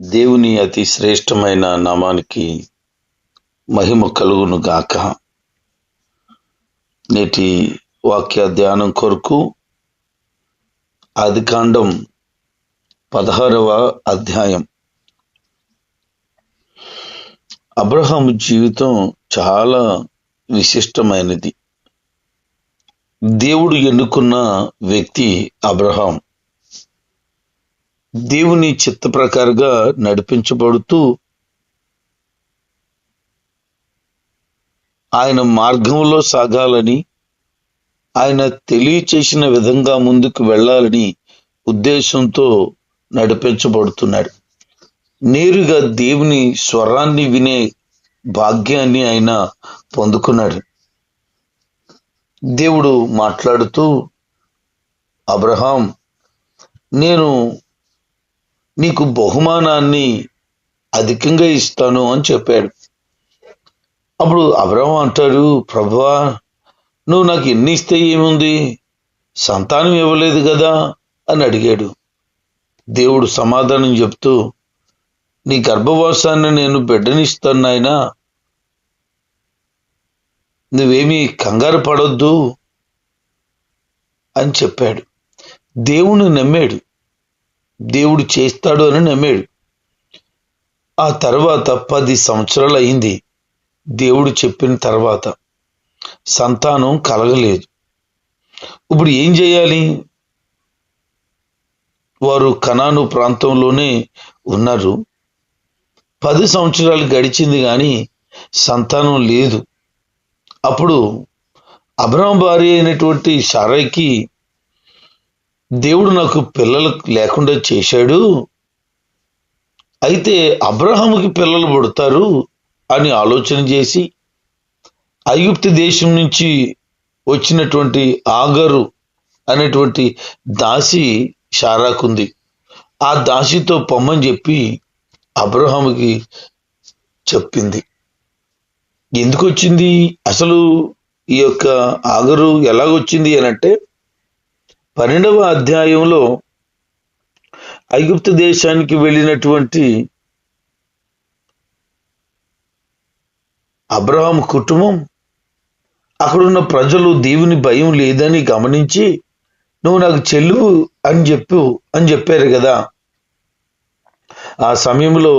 దేవుని అతి శ్రేష్టమైన నామానికి మహిమ కలుగును గాక. నేటి వాక్య ధ్యానం కొరకు ఆదికాండం 16వ అధ్యాయం. అబ్రహాము జీవితం చాలా విశిష్టమైనది. దేవుడు ఎన్నుకున్న వ్యక్తి అబ్రహాం. దేవుని చిత్త ప్రకారంగా నడిపించబడుతూ ఆయన మార్గంలో సాగాలని, ఆయన తెలియచేసిన విధంగా ముందుకు వెళ్ళాలని ఉద్దేశంతో నడిపించబడుతున్నాడు. నేరుగా దేవుని స్వరాన్ని వినే భాగ్యాన్ని ఆయన పొందుకున్నాడు. దేవుడు మాట్లాడుతూ, అబ్రహాం, నేను నీకు బహుమానాన్ని అధికంగా ఇస్తాను అని చెప్పాడు. అప్పుడు అబ్రహాం అంటాడు, ప్రభువా, నువ్వు నాకు ఎన్ని ఇస్తే ఏముంది, సంతానం ఇవ్వలేదు కదా అని అడిగాడు. దేవుడు సమాధానం చెప్తూ, నీ గర్భవాసాన్ని నేను బిడ్డనిస్తాను నాయనా, నువ్వేమీ కంగారు పడొద్దు అని చెప్పాడు. దేవుని నమ్మాడు, దేవుడు చేస్తాడు అని నమ్మాడు. ఆ తర్వాత 10 సంవత్సరాలు అయింది. దేవుడు చెప్పిన తర్వాత సంతానం కలగలేదు. ఇప్పుడు ఏం చేయాలి? వారు కనాను ప్రాంతంలోనే ఉన్నారు. 10 సంవత్సరాలు గడిచింది కానీ సంతానం లేదు. అప్పుడు అబ్రహాం భార్య అయినటువంటి శారైకి, దేవుడు నాకు పిల్లలు లేకుండా చేశాడు, అయితే అబ్రహాముకి పిల్లలు పుడతారు అని ఆలోచన చేసి ఐగుప్తు దేశం నుంచి వచ్చినటువంటి ఆగరు అనేటువంటి దాసి శారాకుంది. ఆ దాసితో పొమ్మని చెప్పి అబ్రహాముకి చెప్పింది. ఎందుకు వచ్చింది? అసలు ఈ యొక్క ఆగరు ఎలాగొచ్చింది అనంటే, 12వ అధ్యాయంలో ఐగుప్తు దేశానికి వెళ్ళినటువంటి అబ్రహాం కుటుంబం, అక్కడున్న ప్రజలు దేవుని భయం లేదని గమనించి, నువ్వు నాకు చెల్లువు అని చెప్పారు కదా. ఆ సమయంలో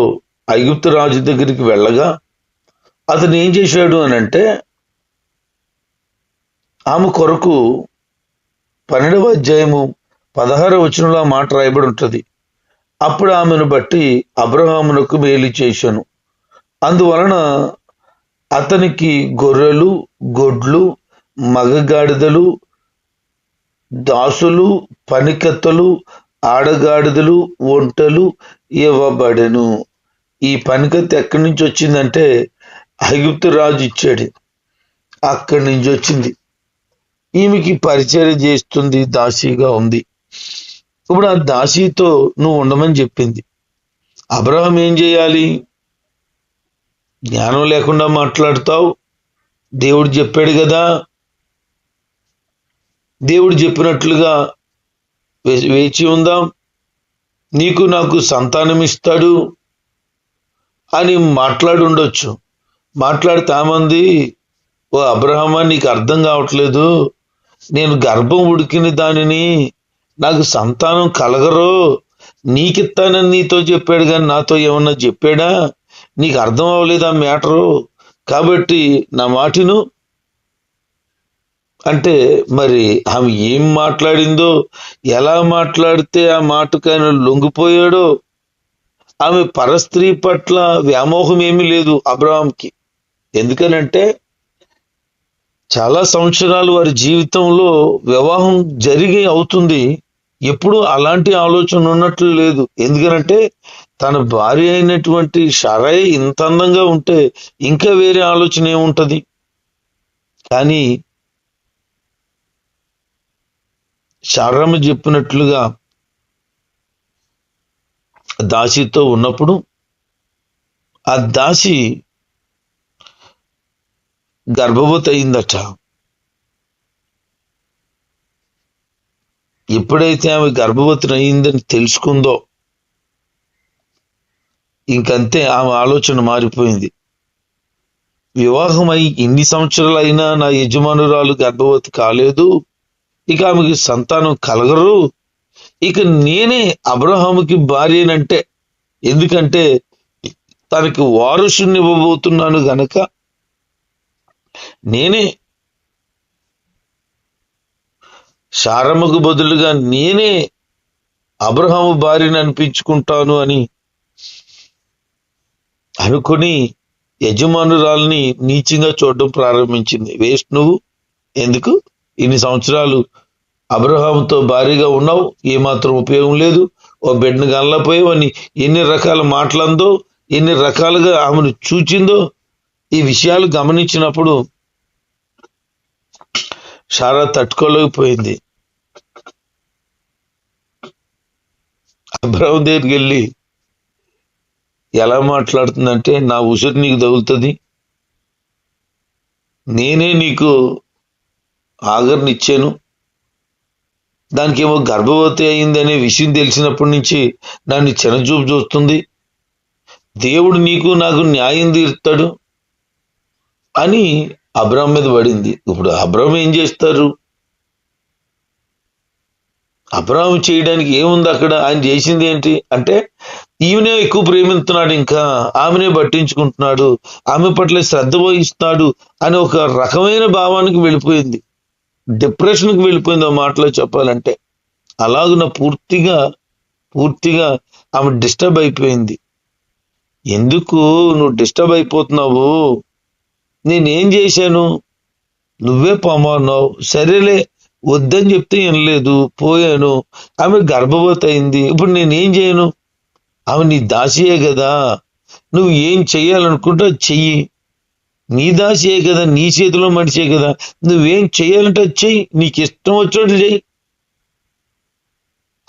ఐగుప్తు రాజు దగ్గరికి వెళ్ళగా అతను ఏం చేశాడు అనంటే, ఆమె కొరకు 12వ అధ్యాయము 16వ వచనంలో మాట రాయబడి ఉంటుంది. అప్పుడు ఆమెను బట్టి అబ్రహామునకు మేలు చేశాను, అందువలన అతనికి గొర్రెలు, గొడ్లు, మగగాడిదలు, దాసులు, పనికత్తలు, ఆడగాడిదలు, ఒంటెలు ఇవ్వబడెను. ఈ పనికత్తి ఎక్కడి నుంచి వచ్చిందంటే ఐగుప్తు రాజు ఇచ్చాడు, అక్కడి నుంచి వచ్చింది. ఈమెకి పరిచర్య చేస్తుంది, దాసీగా ఉంది. ఇప్పుడు ఆ దాసీతో నువ్వు ఉండమని చెప్పింది. అబ్రహాం ఏం చేయాలి? జ్ఞానం లేకుండా మాట్లాడతావు, దేవుడు చెప్పాడు కదా, దేవుడు చెప్పినట్లుగా వేచి ఉందాం, నీకు నాకు సంతానం ఇస్తాడు అని మాట్లాడి ఉండొచ్చు. మాట్లాడితే ఆమంది, ఓ అబ్రహామా, నీకు అర్థం కావట్లేదు, నేను గర్భం ఉడికిన దానిని, నాకు సంతానం కలగరు, నీకిస్తానని నీతో చెప్పాడు కానీ నాతో ఏమన్నా చెప్పాడా? నీకు అర్థం అవ్వలేదు ఆ మ్యాటరు, కాబట్టి నా మాటిను అంటే, మరి ఆమె ఏం మాట్లాడిందో, ఎలా మాట్లాడితే ఆ మాటకు ఆయన లొంగిపోయాడో, ఆమె పరస్త్రీ పట్ల వ్యామోహం ఏమీ లేదు అబ్రహాంకి. ఎందుకనంటే చాలా సంవత్సరాలు వారి జీవితంలో వివాహం జరిగి అవుతుంది, ఎప్పుడు అలాంటి ఆలోచన ఉన్నట్లు లేదు. ఎందుకనంటే తన భార్య అయినటువంటి శారై ఇంత అందంగా ఉంటే ఇంకా వేరే ఆలోచన ఏముంటది? కానీ శారమ్మ చెప్పినట్లుగా దాసితో ఉన్నప్పుడు ఆ దాసి గర్భవతి అయిందట. ఎప్పుడైతే ఆమె గర్భవతి అయిందని తెలుసుకుందో, ఇంకంతే, ఆమె ఆలోచన మారిపోయింది. వివాహమై ఇన్ని సంవత్సరాలైనా నా యజమానురాలు గర్భవతి కాలేదు, ఇక ఆమెకి సంతానం కలగరు, ఇక నేనే అబ్రహాముకి భార్యనంటే, ఎందుకంటే తనకి వారసుని ఇవ్వబోతున్నాను గనక నేనే, శారమ్మకు బదులుగా నేనే అబ్రహాము భార్యని అనిపించుకుంటాను అని అనుకుని యజమానురాల్ని నీచంగా చూడడం ప్రారంభించింది. వేస్ట్ నువ్వు, ఎందుకు ఇన్ని సంవత్సరాలు అబ్రహాముతో భారీగా ఉన్నావు, ఏమాత్రం ఉపయోగం లేదు, ఓ బిడ్డను కనలేకపోయావు అని ఎన్ని రకాల మాటలందో, ఎన్ని రకాలుగా ఆమెను చూచిందో. ఈ విషయాలు గమనించినప్పుడు శారా తట్టుకోలేకపోయింది. అబ్రహాం దగ్గరికి వెళ్ళి ఎలా మాట్లాడుతుందంటే, నా ఉసురు నీకు తగులుతుంది, నేనే నీకు ఆగర్నిచ్చాను, దానికేమో గర్భవతి అయింది అనే విషయం తెలిసినప్పటి నుంచి నన్ను చిన్నచూపు చూస్తుంది, దేవుడు నీకు నాకు న్యాయం తీరుతాడు అని అబ్రాహం మీద పడింది. ఇప్పుడు అబ్రాహం ఏం చేస్తారు? అబ్రాహం చేయడానికి ఏముంది అక్కడ? ఆయన చేసింది ఏంటి అంటే, ఈమెనే ఎక్కువ ప్రేమిస్తున్నాడు, ఇంకా ఆమెనే పట్టించుకుంటున్నాడు, ఆమె పట్ల శ్రద్ధ వహిస్తున్నాడు అని ఒక రకమైన భావానికి వెళ్ళిపోయింది, డిప్రెషన్కి వెళ్ళిపోయింది ఆ మాటలో చెప్పాలంటే. అలాగున పూర్తిగా ఆమె డిస్టర్బ్ అయిపోయింది. ఎందుకు నువ్వు డిస్టర్బ్ అయిపోతున్నావు? నేనేం చేశాను? నువ్వే పొమ్మన్నావు, సరేలే వద్దని చెప్తే వినలేదు, పోయాను, ఆమె గర్భవతి అయింది, ఇప్పుడు నేనేం చేయను? ఆమె నీ దాసియే కదా, నువ్వు ఏం చెయ్యాలనుకుంటా చెయ్యి, నీ దాసియే కదా, నీ చేతిలో మనిషే కదా, నువ్వేం చెయ్యాలంటే చెయ్యి, నీకు ఇష్టం వచ్చినట్టు చెయ్యి.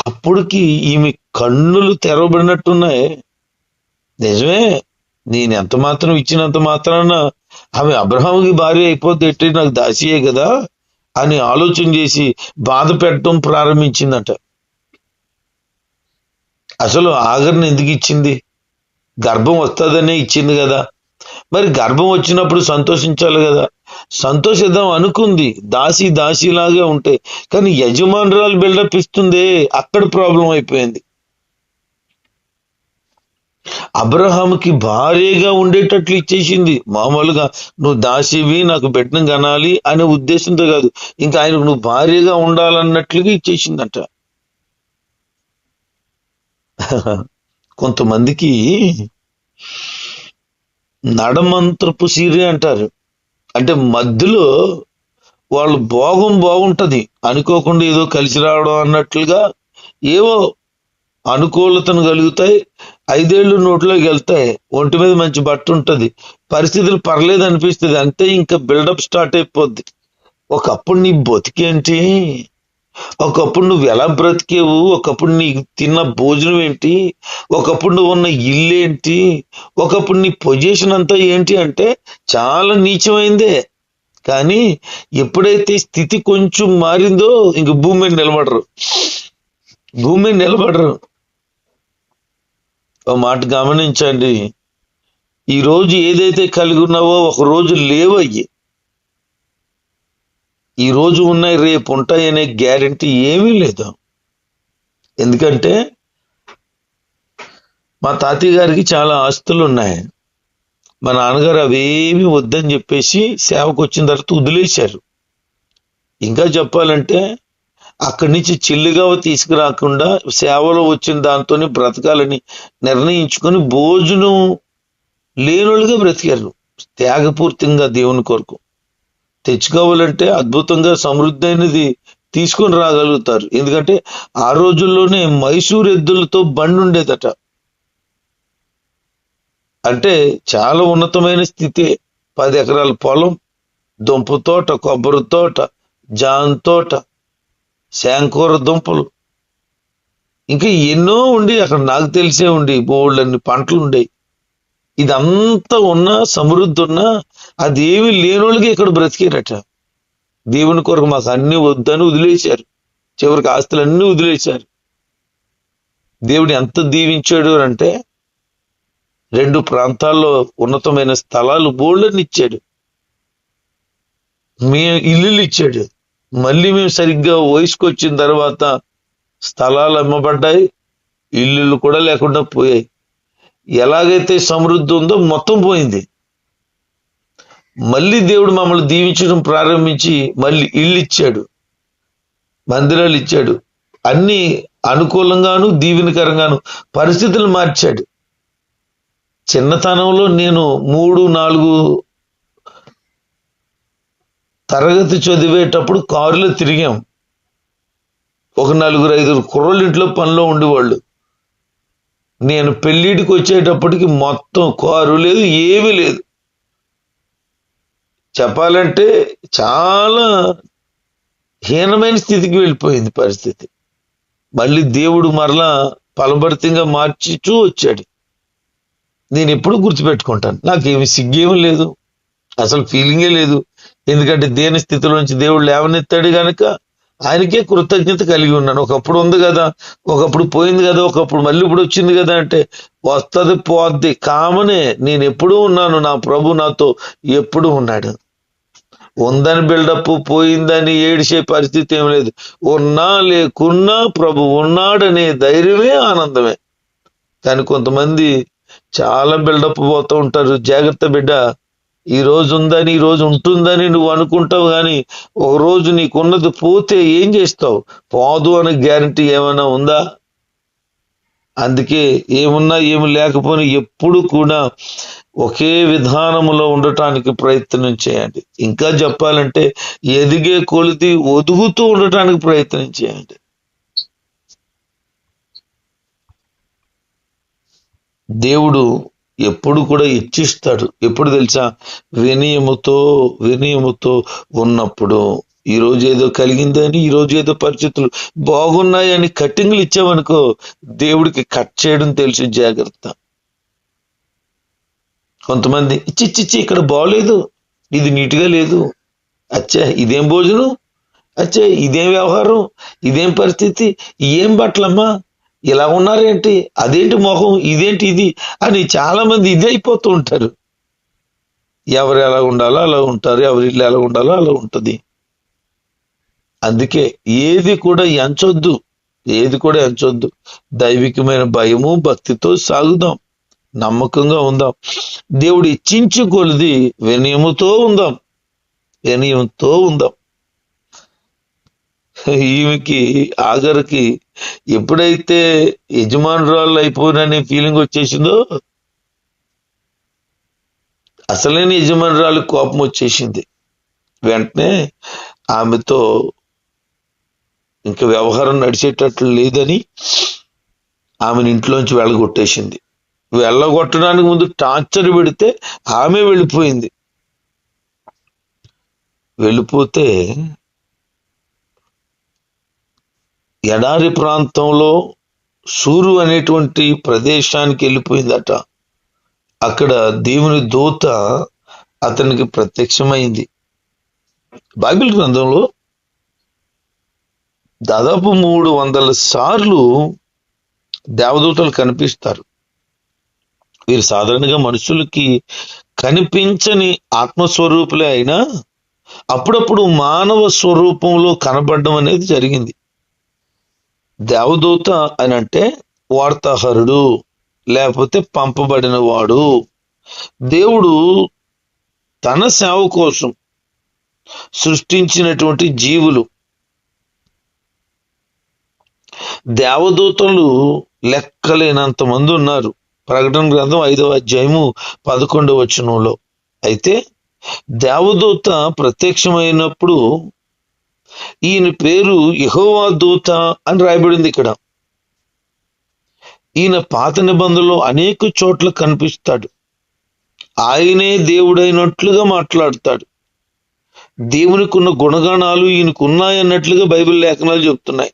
అప్పటికి ఈమె కన్నులు తెరవబడినట్టున్నాయి. నిజమే, నేను ఎంత మాత్రం ఇచ్చినంత మాత్రాన ఆమె అబ్రహాముకి భార్య అయిపోతే ఎట్టి, నాకు దాసియే కదా అని ఆలోచన చేసి బాధ పెట్టడం ప్రారంభించిందట. అసలు ఆగర్ని ఎందుకు ఇచ్చింది? గర్భం వస్తుందనే ఇచ్చింది కదా. మరి గర్భం వచ్చినప్పుడు సంతోషించాలి కదా, సంతోషిద్దాం అనుకుంది, దాసిలాగే ఉంటే. కానీ యజమానురాలు బిల్డప్ ఇస్తుందే, అక్కడ ప్రాబ్లం అయిపోయింది. అబ్రహాముకి భార్యగా ఉండేటట్లు ఇచ్చేసింది. మామూలుగా నువ్వు దాసివి, నాకు బిడ్డను కనాలి అనే ఉద్దేశంతో కాదు, ఇంకా ఆయనకు నువ్వు భార్యగా ఉండాలన్నట్లుగా ఇచ్చేసిందట. కొంతమందికి నడమంత్రపు సీరే అంటారు, అంటే మధ్యలో వాళ్ళు బాగుంటది, అనుకోకుండా ఏదో కలిసి రావడం అన్నట్లుగా ఏవో అనుకూలతను కలుగుతాయి, 5 ఏళ్ళు నోట్లోకి వెళ్తాయి, ఒంటి మీద మంచి బట్ట ఉంటుంది, పరిస్థితులు పర్లేదు అనిపిస్తుంది, అంతే ఇంకా బిల్డప్ స్టార్ట్ అయిపోద్ది. ఒకప్పుడు నీ బతికేంటి, ఒకప్పుడు నువ్వు ఎలా బ్రతికేవు, ఒకప్పుడు నీ తిన్న భోజనం ఏంటి, ఒకప్పుడు నువ్వు ఉన్న ఇల్లు ఏంటి, ఒకప్పుడు నీ పొజిషన్ అంతా ఏంటి అంటే చాలా నీచమైందే. కానీ ఎప్పుడైతే స్థితి కొంచెం మారిందో ఇంక భూమి మీద నిలబడరు. ఒక మాట గమనించండి, ఈ రోజు ఏదైతే కలిగి ఉన్నావో ఒక రోజు లేవయ్యి, ఈ రోజు ఉన్నాయి రేపు ఉంటాయనే గ్యారంటీ ఏమీ లేదు. ఎందుకంటే మా తాతయ్య గారికి చాలా ఆస్తులు ఉన్నాయి, మా నాన్నగారు అవేమి వద్దని చెప్పేసి సేవకు వచ్చిన తర్వాత వదిలేశారు. ఇంకా చెప్పాలంటే అక్కడి నుంచి చిల్లుగా తీసుకురాకుండా సేవలో వచ్చిన దాంతోనే బ్రతకాలని నిర్ణయించుకొని భోజనం లేనోళ్ళుగా బ్రతికారు, త్యాగపూర్తిగా దేవుని కొరకు. తెచ్చుకోవాలంటే అద్భుతంగా సమృద్ధి అయినది తీసుకొని రాగలుగుతారు, ఎందుకంటే ఆ రోజుల్లోనే మైసూర్ ఎద్దులతో బండి ఉండేదట. అంటే చాలా ఉన్నతమైన స్థితి. 10 ఎకరాల పొలం, దుంప తోట, కొబ్బరి తోట, జాన్ తోట, శాంకూర దుంపలు, ఇంకా ఎన్నో ఉండి అక్కడ నాకు తెలిసే ఉండి బోళ్ళన్ని పంటలు ఉండేవి. ఇదంతా ఉన్నా, సమృద్ధి ఉన్నా అదేమి లేనోళ్ళకి ఇక్కడ బ్రతికారట. దేవుని కొరకు మాకు అన్ని వద్దని వదిలేశారు, చివరికి ఆస్తులన్నీ వదిలేశారు. దేవుడు ఎంత దీవించాడు అంటే 2 ప్రాంతాల్లో ఉన్నతమైన స్థలాలు బోల్డని ఇచ్చాడు. మేము ఇల్లులు ఇచ్చాడు. మళ్ళీ మేము సరిగ్గా వయసుకు వచ్చిన తర్వాత స్థలాలు అమ్మబడ్డాయి, ఇల్లులు కూడా లేకుండా పోయాయి. ఎలాగైతే సమృద్ధి ఉందో మొత్తం పోయింది. మళ్ళీ దేవుడు మమ్మల్ని దీవించడం ప్రారంభించి మళ్ళీ ఇల్లు ఇచ్చాడు, మందిరాలు ఇచ్చాడు. అన్ని అనుకూలంగాను దీవెనకరంగాను పరిస్థితులు మార్చాడు. చిన్నతనంలో నేను 3-4 తరగతి చదివేటప్పుడు కారులో తిరిగాం. ఒక 4-5 కుర్రోళ్ళు ఇంట్లో పనిలో ఉండేవాళ్ళు. నేను పెళ్ళిడికి వచ్చేటప్పటికి మొత్తం కారు లేదు, ఏమీ లేదు. చెప్పాలంటే చాలా హీనమైన స్థితికి వెళ్ళిపోయింది పరిస్థితి. మళ్ళీ దేవుడు మరలా ఫలభరితంగా మార్చిచూ వచ్చాడు. నేను ఎప్పుడు గుర్తుపెట్టుకుంటాను. నాకేమి సిగ్గేమీ లేదు, అసలు ఫీలింగే లేదు. ఎందుకంటే దేని స్థితిలోంచి దేవుడు లేవనెత్తాడు గనక ఆయనకే కృతజ్ఞత కలిగి ఉన్నాను. ఒకప్పుడు ఉంది కదా, ఒకప్పుడు పోయింది కదా, ఒకప్పుడు మళ్ళీ ఇప్పుడు వచ్చింది కదా అంటే వస్తుంది పోద్ది కామనే. నేను ఎప్పుడూ ఉన్నాను, నా ప్రభు నాతో ఎప్పుడూ ఉన్నాడు. ఉందని బిల్డప్, పోయిందని ఏడిసే పరిస్థితి ఏం లేదు. ఉన్నా లేకున్నా ప్రభు ఉన్నాడనే ధైర్యమే ఆనందమే. కానీ కొంతమంది చాలా బిల్డప్ పోతూ ఉంటారు. జాగ్రత్త బిడ్డ, ఈ రోజు ఉందని, ఈ రోజు ఉంటుందని నువ్వు అనుకుంటావు, కానీ ఒక రోజు నీకున్నది పోతే ఏం చేస్తావు? పోదు అనే గ్యారంటీ ఏమైనా ఉందా? అందుకే ఏమున్నా ఏమి లేకపోయినా ఎప్పుడు కూడా ఒకే విధానములో ఉండటానికి ప్రయత్నం చేయండి. ఇంకా చెప్పాలంటే ఎదిగే కొలిది ఒదుగుతూ ఉండటానికి ప్రయత్నం చేయండి. దేవుడు ఎప్పుడు కూడా ఇచ్చిస్తాడు. ఎప్పుడు తెలుసా? వినయముతో ఉన్నప్పుడు. ఈ రోజు ఏదో కలిగిందని, ఈ రోజు ఏదో పరిస్థితులు బాగున్నాయని కట్టింగ్లు ఇచ్చామనుకో, దేవుడికి కట్ చేయడం తెలుసు. జాగ్రత్త. కొంతమంది ఇచ్చిచ్చి ఇక్కడ బాగోలేదు, ఇది నీట్గా లేదు, అచ్చా ఇదేం భోజనం, అచ్చా ఇదేం వ్యవహారం, ఇదేం పరిస్థితి, ఏం బట్టలమ్మా, ఇలా ఉన్నారేంటి, అదేంటి మొహం, ఇదేంటి ఇది అని చాలా మంది ఇది అయిపోతూ ఉంటారు. ఎవరు ఎలా ఉండాలో అలా ఉంటారు, ఎవరి ఇల్లు ఎలా ఉండాలో అలా ఉంటుంది. అందుకే ఏది కూడా ఎంచొద్దు. దైవికమైన భయము భక్తితో సాగుదాం, నమ్మకంగా ఉందాం. దేవుడు ఇచ్చించు కొలిది వినయముతో ఉందాం. ఈమెకి ఆఖరికి ఎప్పుడైతే యజమానురాళ్ళు అయిపోయిననే ఫీలింగ్ వచ్చేసిందో, అసలైన యజమానురాలు కోపం వచ్చేసింది. వెంటనే ఆమెతో ఇంకా వ్యవహారం నడిచేటట్లు లేదని ఆమెను ఇంట్లోంచి వెళ్ళగొట్టేసింది. వెళ్ళగొట్టడానికి ముందు టార్చర్ పెడితే ఆమె వెళ్ళిపోయింది. వెళ్ళిపోతే ఎడారి ప్రాంతంలో షూరు అనేటువంటి ప్రదేశానికి వెళ్ళిపోయిందట. అక్కడ దేవుని దూత అతనికి ప్రత్యక్షమైంది. బైబిల్ గ్రంథంలో దాదాపు 300 సార్లు దేవదూతలు కనిపిస్తారు. వీరు సాధారణంగా మనుషులకి కనిపించని ఆత్మస్వరూపులే అయినా అప్పుడప్పుడు మానవ స్వరూపంలో కనబడడం అనేది జరిగింది. దేవదూత అని అంటే వార్తాహరుడు, లేకపోతే పంపబడిన వాడు. దేవుడు తన సేవ కోసం సృష్టించినటువంటి జీవులు. దేవదూతలు లెక్కలేనంత మంది ఉన్నారు. ప్రకటన గ్రంథం 5వ అధ్యాయము 11వ వచనంలో. అయితే దేవదూత ప్రత్యక్షమైనప్పుడు ఈయన పేరు యెహోవా దూత అని రాయబడింది ఇక్కడ. ఈయన పాత నిబంధనలో అనేక చోట్ల కనిపిస్తాడు. ఆయనే దేవుడైనట్లుగా మాట్లాడతాడు. దేవునికి ఉన్న గుణగణాలు ఈయనకు ఉన్నాయన్నట్లుగా బైబిల్ లేఖనాలు చెప్తున్నాయి.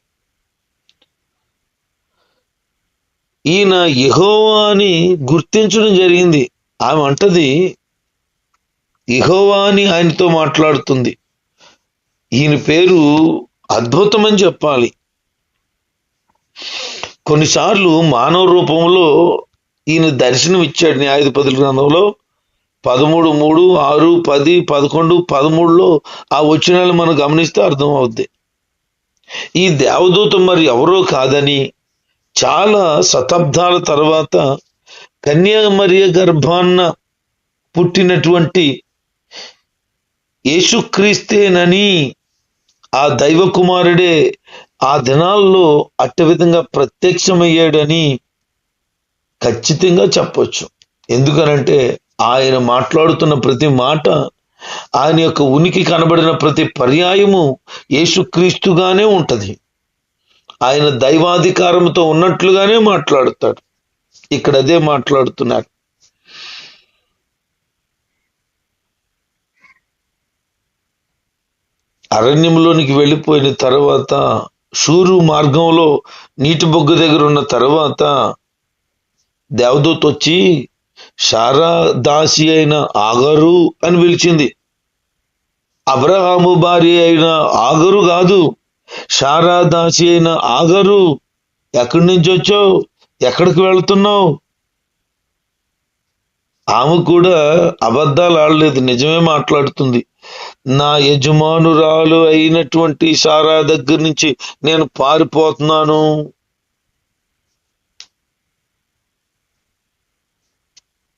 ఈయన యెహోవా అని గుర్తించడం జరిగింది. ఆమె అంటది యెహోవా అని ఆయనతో మాట్లాడుతుంది. ఈయన పేరు అద్భుతమని చెప్పాలి. కొన్నిసార్లు మానవ రూపంలో ఈయన దర్శనం ఇచ్చాడు. న్యాయాధిపతుల గ్రంథంలో 13, 3, 6, 10, 11, 13లో ఆ వచనాలు మనం గమనిస్తే అర్థం అవుద్ది. ఈ దేవదూత మరి ఎవరో కాదని చాలా శతాబ్దాల తర్వాత కన్యామరియ గర్భాన్న పుట్టినటువంటి యేసుక్రీస్తేనని, ఆ దైవ కుమారుడే ఆ దినాల్లో అట్ట విధంగా ప్రత్యక్షమయ్యాడని ఖచ్చితంగా చెప్పొచ్చు. ఎందుకనంటే ఆయన మాట్లాడుతున్న ప్రతి మాట, ఆయన యొక్క ఉనికి కనబడిన ప్రతి పర్యాయము యేసుక్రీస్తుగానే ఉంటది. ఆయన దైవాధికారంతో ఉన్నట్లుగానే మాట్లాడుతాడు. ఇక్కడ అదే మాట్లాడుతున్నారు. అరణ్యంలోనికి వెళ్ళిపోయిన తర్వాత, షూరు మార్గంలో నీటి బొగ్గు దగ్గర ఉన్న తర్వాత దేవదూత వచ్చి శారా దాసి అయిన ఆగరు అని పిలిచింది. అబ్రహాము భార్య అయిన ఆగరు కాదు, శారా దాసి అయిన ఆగరు. ఎక్కడి నుంచి వచ్చావు? ఎక్కడికి వెళ్తున్నావు? ఆమె కూడా అబద్ధాలు ఆడలేదు, నిజమే మాట్లాడుతుంది. నా యజమానురాలు అయినటువంటి శారా దగ్గర నుంచి నేను పారిపోతున్నాను.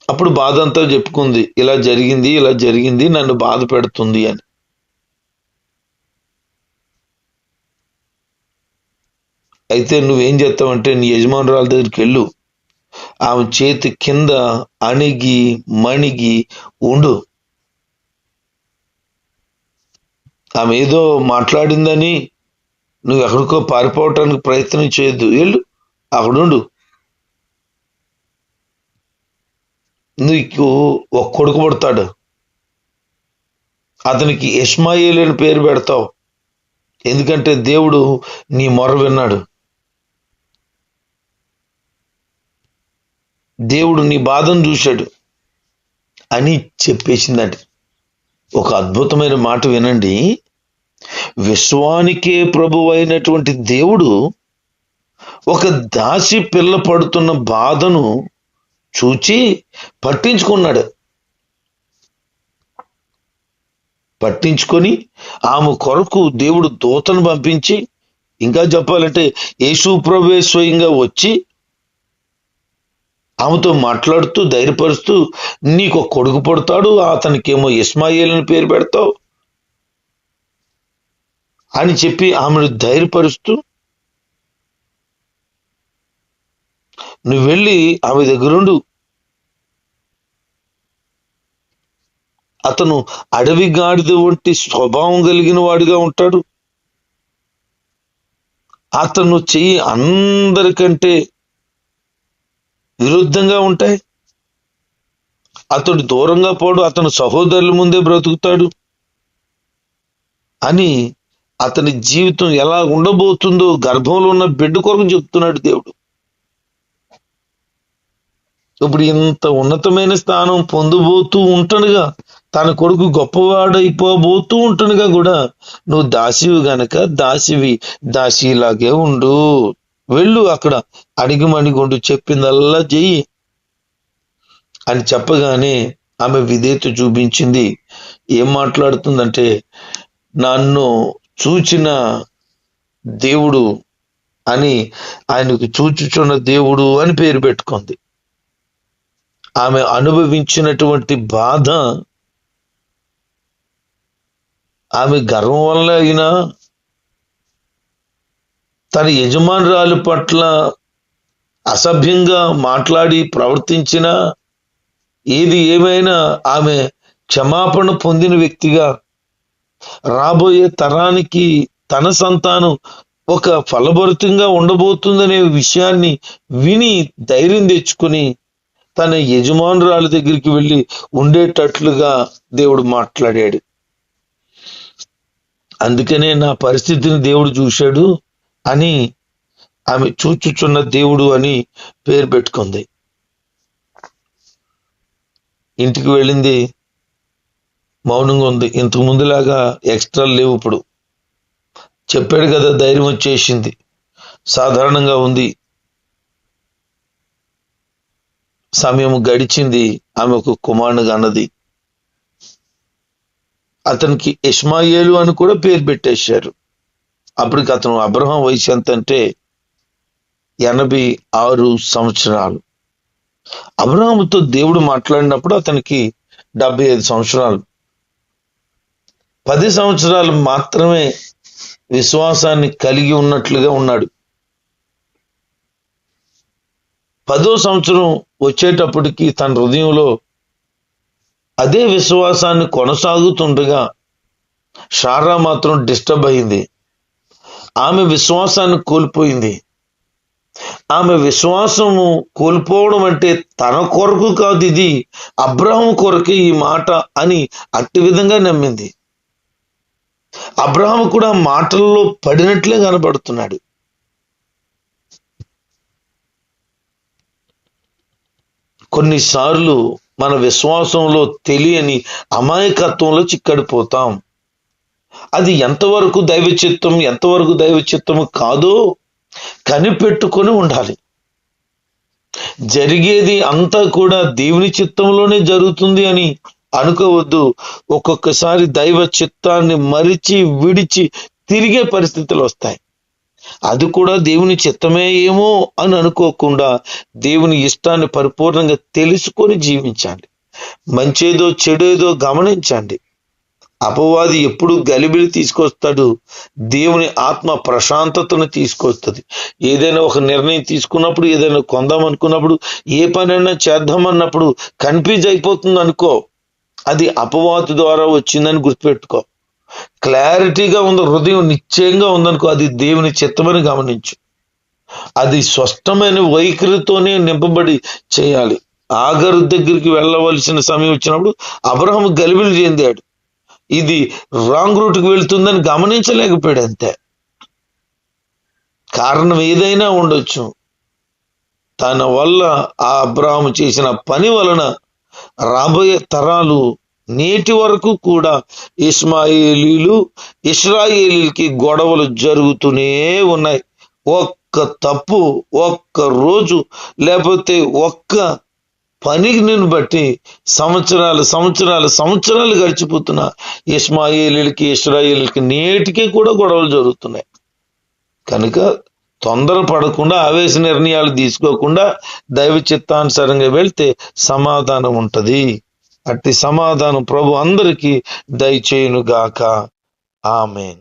అప్పుడు బాధ అంతా చెప్పుకుంది, ఇలా జరిగింది, ఇలా జరిగింది, నన్ను బాధ పెడుతుంది అని. అయితే నువ్వేం చేస్తావంటే నీ యజమానురాల దగ్గరికి వెళ్ళు, ఆమె చేతి కింద అణిగి మణిగి ఉండు. ఆమె ఏదో మాట్లాడిందని నువ్వు ఎక్కడికో పారిపోవటానికి ప్రయత్నం చేయొద్దు, వెళ్ళు అక్కడుండు. నీకు ఒక కొడుకు పుడతాడు, అతనికి ఇష్మాయేలు అని పేరు పెడతావు. ఎందుకంటే దేవుడు నీ మొర విన్నాడు, దేవుడు నీ బాధను చూశాడు అని చెప్పేసిందండి. ఒక అద్భుతమైన మాట వినండి. విశ్వానికే ప్రభువు అయినటువంటి దేవుడు ఒక దాసి పిల్ల పడుతున్న బాధను చూచి పట్టించుకున్నాడు. పట్టించుకొని ఆమె కొరకు దేవుడు దూతను పంపించి, ఇంకా చెప్పాలంటే యేసు ప్రభువే స్వయంగా వచ్చి ఆమెతో మాట్లాడుతూ ధైర్యపరుస్తూ, నీకు ఒక కొడుకు పుడతాడు, అతనికేమో ఇష్మాయేలు అని పేరు పెడతావు అని చెప్పి ఆమెను ధైర్యపరుస్తూ, నువ్వు వెళ్ళి ఆమె దగ్గరుండు, అతను అడవి గాడిద వంటి స్వభావం కలిగిన వాడిగా ఉంటాడు. అతను చెయ్యి అందరికంటే విరుద్ధంగా ఉంటాయి. అతడు దూరంగా పోడు, అతను సహోదరుల ముందే బ్రతుకుతాడు అని అతని జీవితం ఎలా ఉండబోతుందో గర్భంలో ఉన్న బిడ్డ కొరకు చెప్తున్నాడు దేవుడు. ఇప్పుడు ఇంత ఉన్నతమైన స్థానం పొందబోతూ ఉంటనుగా, తన కొడుకు గొప్పవాడైపోబోతూ ఉంటనుగా కూడా, నువ్వు దాసివి గనక దాసిలాగే ఉండు, వెళ్ళు, అక్కడ అడిగిమణిగుండు, చెప్పిందల్లా చెయ్యి అని చెప్పగానే ఆమె విధేయత చూపించింది. ఏం మాట్లాడుతుందంటే, నన్ను చూచిన దేవుడు అని, ఆయనకు చూచుచున్న దేవుడు అని పేరు పెట్టుకుంది. ఆమె అనుభవించినటువంటి బాధ ఆమె గర్వం వల్ల అయినా, తన యజమానురాలు పట్ల అసభ్యంగా మాట్లాడి ప్రవర్తించిన, ఏది ఏమైనా ఆమె క్షమాపణ పొందిన వ్యక్తిగా రాబోయే తరానికి తన సంతానం ఒక ఫలభరితంగా ఉండబోతుందనే విషయాన్ని విని ధైర్యం తెచ్చుకుని తన యజమానురాల దగ్గరికి వెళ్ళి ఉండేటట్లుగా దేవుడు మాట్లాడాడు. అందుకనే నా పరిస్థితిని దేవుడు చూశాడు అని ఆమె చూచుచున్న దేవుడు అని పేరు పెట్టుకుంది. ఇంటికి వెళ్ళింది, మౌనంగా ఉంది. ఇంతకు ముందులాగా ఎక్స్ట్రా లేవు. ఇప్పుడు చెప్పాడు కదా, ధైర్యం వచ్చేసింది, సాధారణంగా ఉంది. సమయం గడిచింది, ఆమె ఒక కుమారుని కన్నది. అతనికి ఇష్మాయేలు అని కూడా పేరు పెట్టేశారు. అప్పటికి అతను అబ్రహాం వయసు ఎంత అంటే 86 సంవత్సరాలు. అబ్రహాముతో దేవుడు మాట్లాడినప్పుడు అతనికి 75 సంవత్సరాలు. 10 సంవత్సరాలు మాత్రమే విశ్వాసాన్ని కలిగి ఉన్నట్లుగా ఉన్నాడు. 10వ సంవత్సరం వచ్చేటప్పటికి తన హృదయంలో అదే విశ్వాసాన్ని కొనసాగుతుండగా షారా మాత్రం డిస్టర్బ్ అయింది. ఆమె విశ్వాసాన్ని కోల్పోయింది. ఆమె విశ్వాసము కోల్పోవడం అంటే తన కొరకు కాదు, ఇది అబ్రహాము కొరకే ఈ మాట అని అట్టి విధంగా నమ్మింది. అబ్రహాము కూడా మాటల్లో పడినట్లే కనబడుతున్నాడు. కొన్నిసార్లు మన విశ్వాసంలో తెలియని అమాయకత్వంలో చిక్కడిపోతాం. అది ఎంతవరకు దైవ చిత్తం, ఎంతవరకు దైవ చిత్తము కాదో కనిపెట్టుకొని ఉండాలి. జరిగేది అంతా కూడా దేవుని చిత్తంలోనే జరుగుతుంది అని అనుకోవద్దు. ఒక్కొక్కసారి దైవ చిత్తాన్ని మరిచి విడిచి తిరిగే పరిస్థితులు వస్తాయి. అది కూడా దేవుని చిత్తమే ఏమో అని అనుకోకుండా దేవుని ఇష్టాన్ని పరిపూర్ణంగా తెలుసుకొని జీవించండి. మంచేదో చెడేదో గమనించండి. అపవాది ఎప్పుడు గలిబిలి తీసుకొస్తాడు, దేవుని ఆత్మ ప్రశాంతతను తీసుకొస్తుంది. ఏదైనా ఒక నిర్ణయం తీసుకున్నప్పుడు, ఏదైనా కొందాం అనుకున్నప్పుడు, ఏ పనైనా చేద్దామన్నప్పుడు కన్ఫ్యూజ్ అయిపోతుంది అనుకో, అది అపవాది ద్వారా వచ్చిందని గుర్తుపెట్టుకో. క్లారిటీగా ఉంది, హృదయం నిశ్చయంగా ఉందనుకో, అది దేవుని చిత్తమని గమనించు. అది స్పష్టమైన వైఖరితోనే నింపబడి చేయాలి. ఆగరు దగ్గరికి వెళ్ళవలసిన సమయం వచ్చినప్పుడు అబ్రహాము గలిబిలి చెందాడు. ఇది రాంగ్ రూట్కి వెళ్తుందని గమనించలేకపోయాడు. అంతే. కారణం ఏదైనా ఉండొచ్చు. తన వల్ల ఆ అబ్రహాము చేసిన పని వలన రాబోయే తరాలు నేటి వరకు కూడా ఇశ్రాయేలీలకి గొడవలు జరుగుతూనే ఉన్నాయి. ఒక్క తప్పు, ఒక్క రోజు, లేకపోతే ఒక్క పనిని బట్టి సంవత్సరాలు గడిచిపోతున్నా ఇశ్రాయేలీలకి నేటికి కూడా గొడవలు జరుగుతున్నాయి. కనుక తొందర పడకుండా, ఆవేశ నిర్ణయాలు తీసుకోకుండా దైవ చిత్తానుసారంగా వెళ్తే సమాధానం ఉంటది. అట్టి సమాధానం ప్రభు అందరికీ దయచేయునుగాక. ఆమేన్.